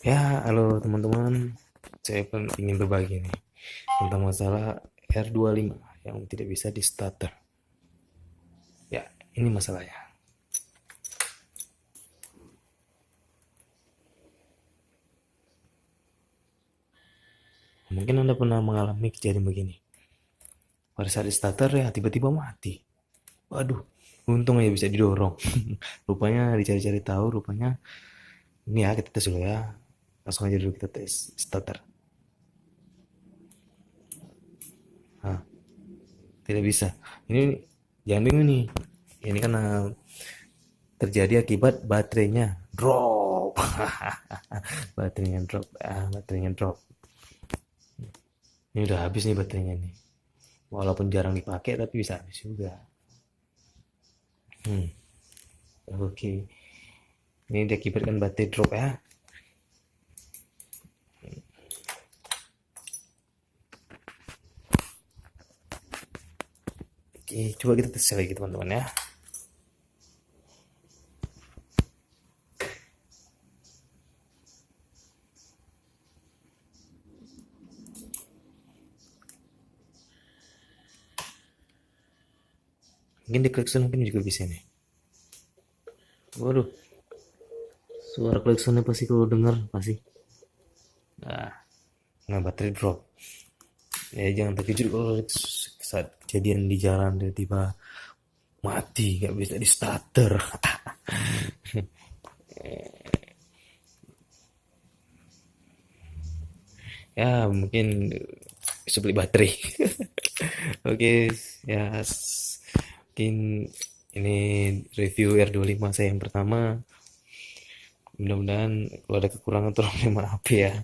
Ya, halo teman-teman. Saya pun ingin berbagi nih tentang masalah R25 yang tidak bisa di starter. Ya, ini masalahnya. Mungkin Anda pernah mengalami kejadian begini. Pada saat di starter ya tiba-tiba mati. Waduh, untung aja bisa didorong. Rupanya dicari-cari tahu, rupanya ini ya kita tes dulu ya. Langsung aja dulu kita tes starter. Nah, tidak bisa. Ini jangan bingung nih. Ini kan terjadi akibat baterainya drop. Baterainya drop. Ini udah habis nih baterainya nih. Walaupun jarang dipakai tapi bisa habis juga. Hmm, oke. Ini diakibatkan baterai drop ya. Oke, coba kita tes lagi teman-teman ya. Mungkin di klakson mungkin juga bisa nih. Waduh, suara klaksonnya pasti kalau dengar pasti. Nah, nggak baterai drop. Ya jangan terkejut kalau saat kejadian di jalan tiba-tiba mati nggak bisa di starter. Ya mungkin bisa beli baterai. Oke, ya mungkin ini review R25 saya yang pertama. Mudah-mudahan kalau ada kekurangan tolong maaf ya.